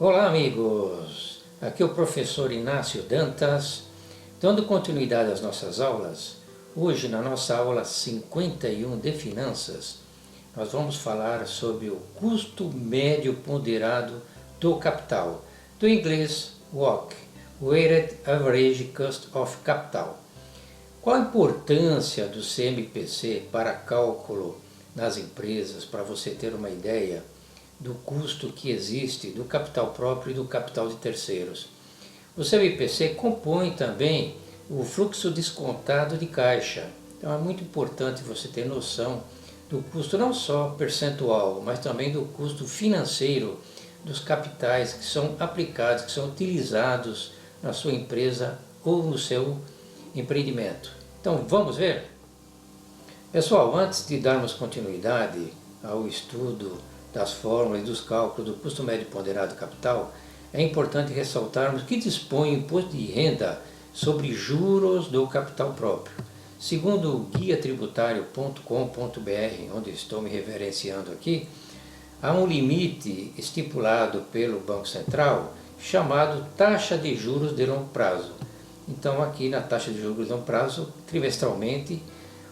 Olá amigos, aqui é o professor Inácio Dantas, dando continuidade às nossas aulas. Hoje na nossa aula 51 de Finanças, nós vamos falar sobre o custo médio ponderado do capital, do inglês WACC, Weighted Average Cost of Capital. Qual a importância do CMPC para cálculo nas empresas, para você ter uma ideia do custo que existe do capital próprio e do capital de terceiros. O CMPC compõe também o fluxo descontado de caixa. Então é muito importante você ter noção do custo não só percentual, mas também do custo financeiro dos capitais que são aplicados, que são utilizados na sua empresa ou no seu empreendimento. Então vamos ver? Pessoal, antes de darmos continuidade ao estudo das fórmulas e dos cálculos do custo médio ponderado do capital, é importante ressaltarmos que dispõe o imposto de renda sobre juros do capital próprio. Segundo o guiatributário.com.br, onde estou me referenciando aqui, há um limite estipulado pelo Banco Central chamado taxa de juros de longo prazo. Então aqui na taxa de juros de longo prazo, trimestralmente,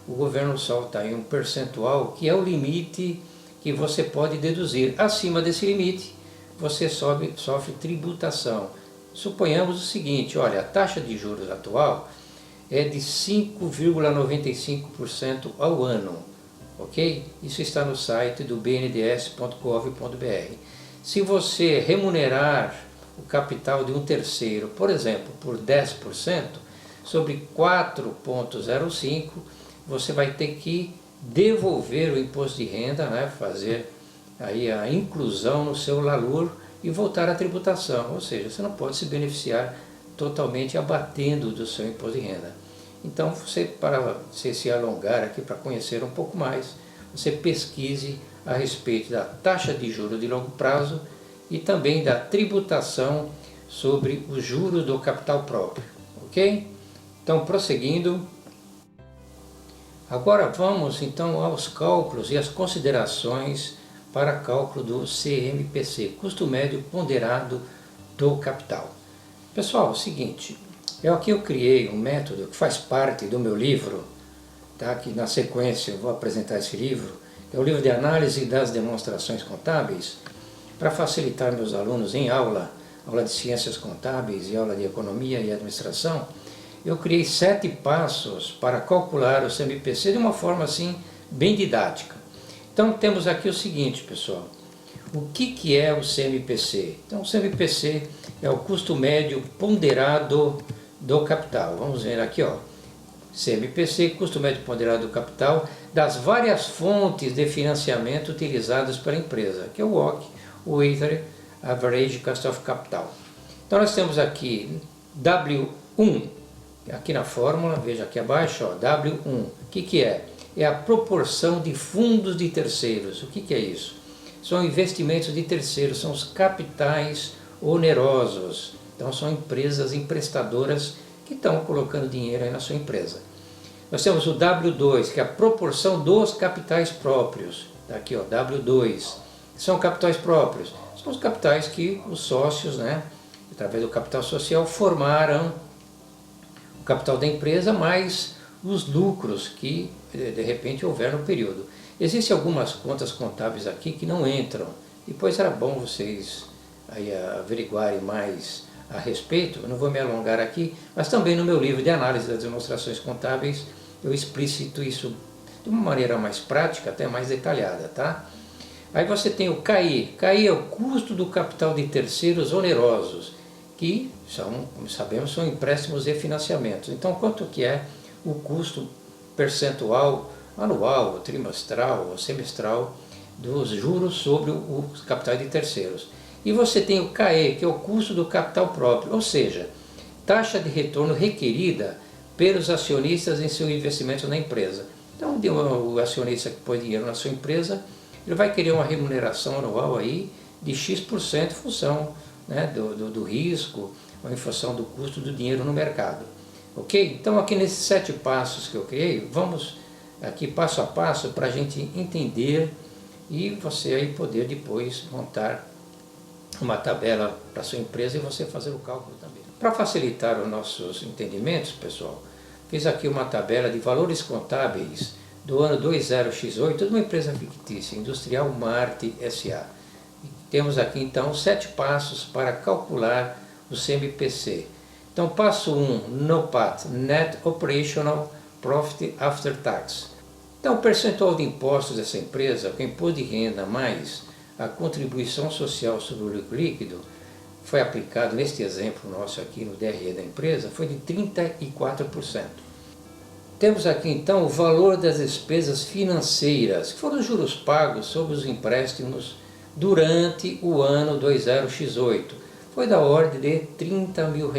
o governo solta aí um percentual que é o limite que você pode deduzir. Acima desse limite, você sofre tributação. Suponhamos o seguinte, olha, a taxa de juros atual é de 5,95% ao ano, ok? Isso está no site do bnds.gov.br. Se você remunerar o capital de um terceiro, por exemplo, por 10%, sobre 4,05%, você vai ter que devolver o imposto de renda, né, fazer aí a inclusão no seu LALUR e voltar à tributação, ou seja, você não pode se beneficiar totalmente abatendo do seu imposto de renda. Então, para você se alongar aqui, para conhecer um pouco mais, você pesquise a respeito da taxa de juros de longo prazo e também da tributação sobre os juros do capital próprio, ok? Então, prosseguindo. Agora vamos então aos cálculos e as considerações para cálculo do CMPC, custo médio ponderado do capital. Pessoal, é o seguinte, aqui eu criei um método que faz parte do meu livro, tá? Que na sequência eu vou apresentar esse livro, que é o livro de análise das demonstrações contábeis, para facilitar meus alunos em aula de ciências contábeis e aula de economia e administração. Eu criei 7 passos para calcular o CMPC de uma forma assim bem didática. Então temos aqui o seguinte, pessoal. O que é o CMPC? Então o CMPC é o custo médio ponderado do capital. Vamos ver aqui, ó. CMPC, custo médio ponderado do capital, das várias fontes de financiamento utilizadas pela empresa, que é o WACC, o Weighted Average Cost of Capital. Então nós temos aqui W1, aqui na fórmula, veja aqui abaixo, ó, W1. O que é? É a proporção de fundos de terceiros. O que é isso? São investimentos de terceiros, são os capitais onerosos. Então são empresas emprestadoras que estão colocando dinheiro aí na sua empresa. Nós temos o W2, que é a proporção dos capitais próprios. Aqui, ó, W2. São capitais próprios. São os capitais que os sócios, né, através do capital social, formaram o capital da empresa, mais os lucros que de repente houver no período. Existem algumas contas contábeis aqui que não entram. Depois era bom vocês aí averiguarem mais a respeito. Eu não vou me alongar aqui, mas também no meu livro de análise das demonstrações contábeis eu explicito isso de uma maneira mais prática, até mais detalhada, tá? Aí você tem o CAI. CAI é o custo do capital de terceiros onerosos, que são, como sabemos, são empréstimos e financiamentos. Então, quanto que é o custo percentual anual, trimestral ou semestral dos juros sobre os capitais de terceiros? E você tem o CAE, que é o custo do capital próprio, ou seja, taxa de retorno requerida pelos acionistas em seu investimento na empresa. Então, o acionista que põe dinheiro na sua empresa, ele vai querer uma remuneração anual aí de X% em função, né, do risco, ou em função do custo do dinheiro no mercado. Ok? Então aqui nesses 7 passos que eu criei, vamos aqui passo a passo para a gente entender e você aí poder depois montar uma tabela para a sua empresa e você fazer o cálculo também. Para facilitar os nossos entendimentos, pessoal, fiz aqui uma tabela de valores contábeis do ano 20x8 de uma empresa fictícia, Industrial Marte S.A. Temos aqui então 7 passos para calcular o CMPC. Então, passo 1, NOPAT, Net Operational Profit After Tax. Então, o percentual de impostos dessa empresa, o imposto de renda mais a contribuição social sobre o lucro líquido, foi aplicado neste exemplo nosso aqui no DRE da empresa, foi de 34%. Temos aqui então o valor das despesas financeiras, que foram os juros pagos sobre os empréstimos durante o ano 20x8. Foi da ordem de R$30 mil.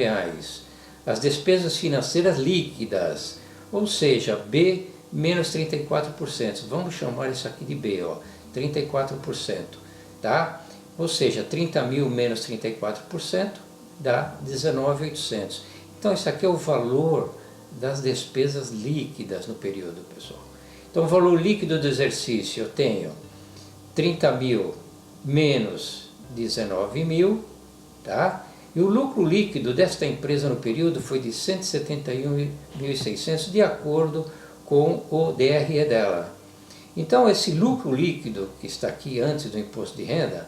As despesas financeiras líquidas, ou seja, B menos 34%. Vamos chamar isso aqui de B, ó, 34%. Tá? Ou seja, 30 mil menos 34% dá 19.800. Então, isso aqui é o valor das despesas líquidas no período, pessoal. Então, o valor líquido do exercício eu tenho 30 mil menos 19 mil, tá? E o lucro líquido desta empresa no período foi de 171.600, de acordo com o DRE dela. Então, esse lucro líquido que está aqui antes do imposto de renda,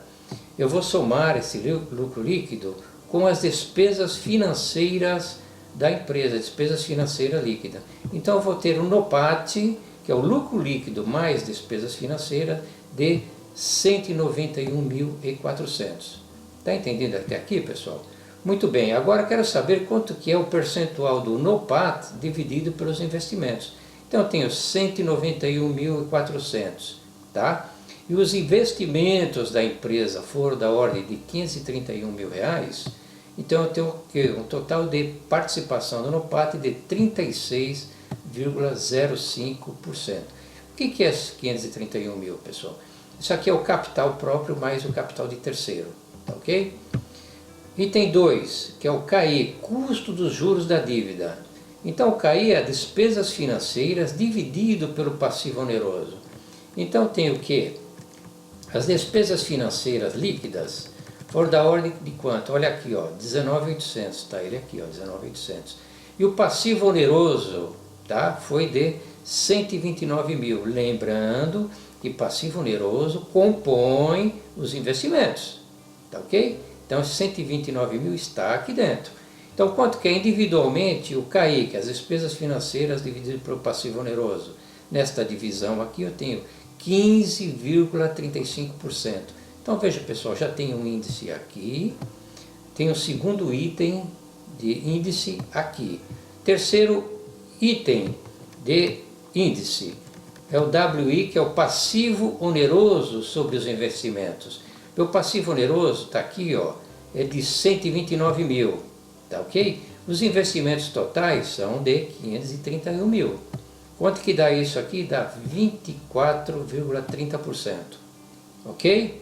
eu vou somar esse lucro líquido com as despesas financeiras da empresa, despesas financeiras líquidas. Então, eu vou ter um NOPAT, que é o lucro líquido mais despesas financeiras, de 191.400. Está entendendo até aqui, pessoal? Muito bem, agora quero saber quanto que é o percentual do NOPAT dividido pelos investimentos. Então eu tenho 191.400, tá? E os investimentos da empresa foram da ordem de R$531 mil, então eu tenho um total de participação do NOPAT de 36,05%. O que é 531 mil, pessoal? Isso aqui é o capital próprio mais o capital de terceiro, tá ok? Item 2, que é o CAI, custo dos juros da dívida. Então, o CAI é despesas financeiras dividido pelo passivo oneroso. Então, tem o que? As despesas financeiras líquidas foram da ordem de quanto? Olha aqui, ó, 19.800, tá? Ele aqui, ó, 19.800. E o passivo oneroso, tá? Foi de 129 mil. Lembrando que passivo oneroso compõe os investimentos, tá ok? Então, 129 mil está aqui dentro. Então, quanto que é individualmente o CAI, que é as despesas financeiras dividido pelo passivo oneroso? Nesta divisão aqui eu tenho 15,35%. Então, veja, pessoal, já tem um índice aqui, tem um segundo item de índice aqui. Terceiro item de índice é o WI, que é o passivo oneroso sobre os investimentos. O passivo oneroso está aqui, ó, é de 129 mil, tá ok? Os investimentos totais são de 531 mil. Quanto que dá isso aqui? Dá 24,30%, ok?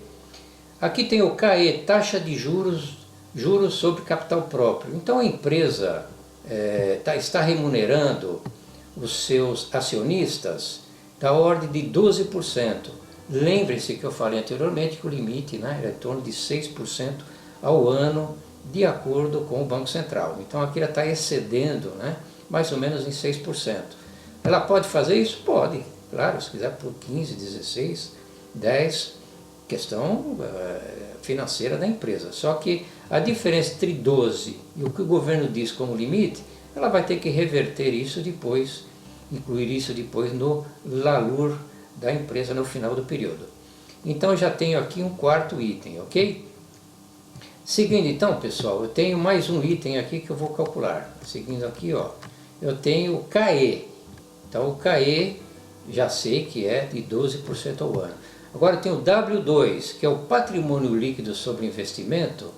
Aqui tem o CAE, taxa de juros sobre capital próprio. Então a empresa está remunerando os seus acionistas da ordem de 12%. Lembre-se que eu falei anteriormente que o limite, né, é em torno de 6% ao ano, de acordo com o Banco Central. Então aqui ela está excedendo, né, mais ou menos em 6%. Ela pode fazer isso? Pode, claro, se quiser por 15, 16, 10, questão financeira da empresa. Só que a diferença entre 12 e o que o governo diz como limite, ela vai ter que reverter isso depois, incluir isso depois no LALUR da empresa no final do período. Então eu já tenho aqui um quarto item, ok? Seguindo então, pessoal, eu tenho mais um item aqui que eu vou calcular. Seguindo aqui, ó, eu tenho o CAE. Então o CAE já sei que é de 12% ao ano. Agora eu tenho o W2, que é o patrimônio líquido sobre investimento,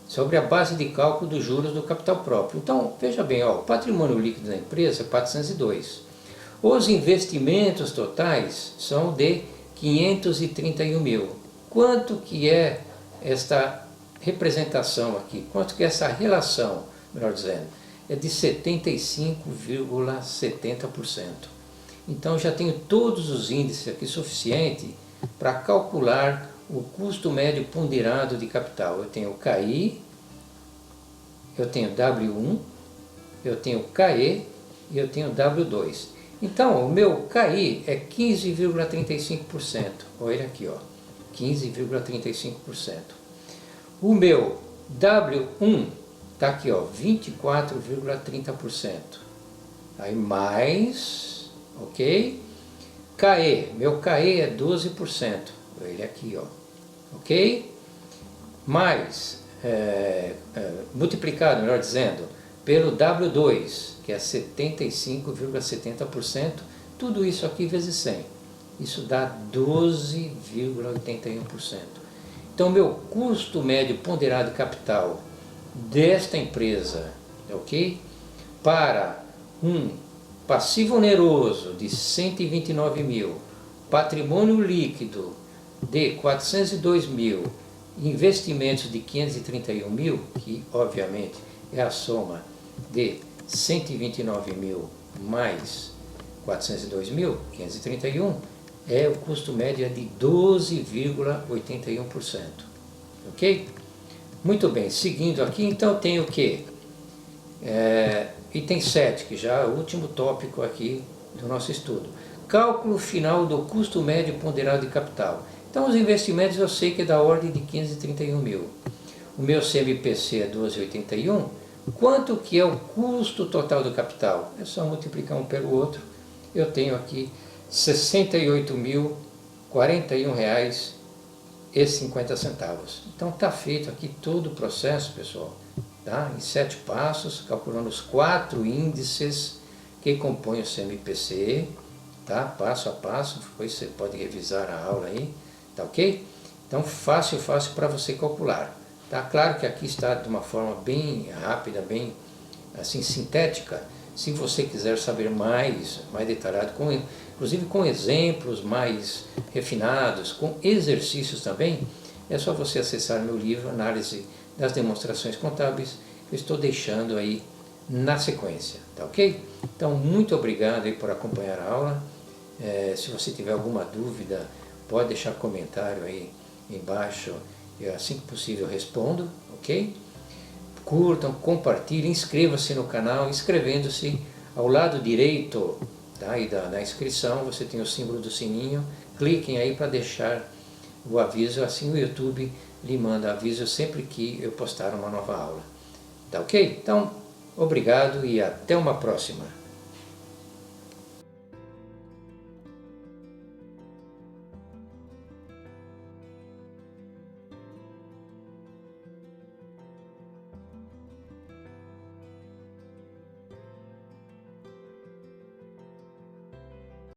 sobre a base de cálculo dos juros do capital próprio. Então, veja bem, ó, o patrimônio líquido da empresa é 402. Os investimentos totais são de 531 mil. Quanto que é esta representação aqui? Quanto que é essa relação, melhor dizendo? É de 75,70%. Então já tenho todos os índices aqui suficientes para calcular o custo médio ponderado de capital. Eu tenho o KI, eu tenho W1, eu tenho KE e eu tenho W2. Então, o meu KI é 15,35%. Olha ele aqui, ó, 15,35%. O meu W1 está aqui, ó, 24,30%. Aí mais, ok? KE, meu KE é 12%. Olha ele aqui, ó, ok? Mais, multiplicado, melhor dizendo, pelo W2, que é 75,70%, tudo isso aqui vezes 100. Isso dá 12,81%. Então, meu custo médio ponderado de capital desta empresa, ok? Para um passivo oneroso de 129 mil, patrimônio líquido de 402 mil, investimentos de 531 mil, que obviamente é a soma de 129 mil mais 402 mil, 531, o custo médio é de 12,81%. Ok? Muito bem, seguindo aqui, então tem o que? Item 7, que já é o último tópico aqui do nosso estudo. Cálculo final do custo médio ponderado de capital. Então os investimentos eu sei que é da ordem de 531 mil. O meu CMPC é 12,81. Quanto que é o custo total do capital? É só multiplicar um pelo outro. Eu tenho aqui R$ 68.041,50. Então está feito aqui todo o processo, pessoal, tá? Em 7 passos, calculando os 4 índices que compõem o CMPC, tá? Passo a passo, depois você pode revisar a aula aí, tá ok? Então fácil para você calcular. Tá claro que aqui está de uma forma bem rápida, bem assim sintética. Se você quiser saber mais detalhado, inclusive com exemplos mais refinados, com exercícios também, é só você acessar meu livro Análise das Demonstrações Contábeis, que eu estou deixando aí na sequência, tá ok? Então, muito obrigado aí por acompanhar a aula. Se você tiver alguma dúvida, pode deixar comentário aí embaixo. Assim que possível eu respondo, ok? Curtam, compartilhem, inscrevam-se no canal. Inscrevendo-se ao lado direito, tá, e da inscrição, você tem o símbolo do sininho. Cliquem aí para deixar o aviso, assim o YouTube lhe manda aviso sempre que eu postar uma nova aula. Tá ok? Então, obrigado e até uma próxima.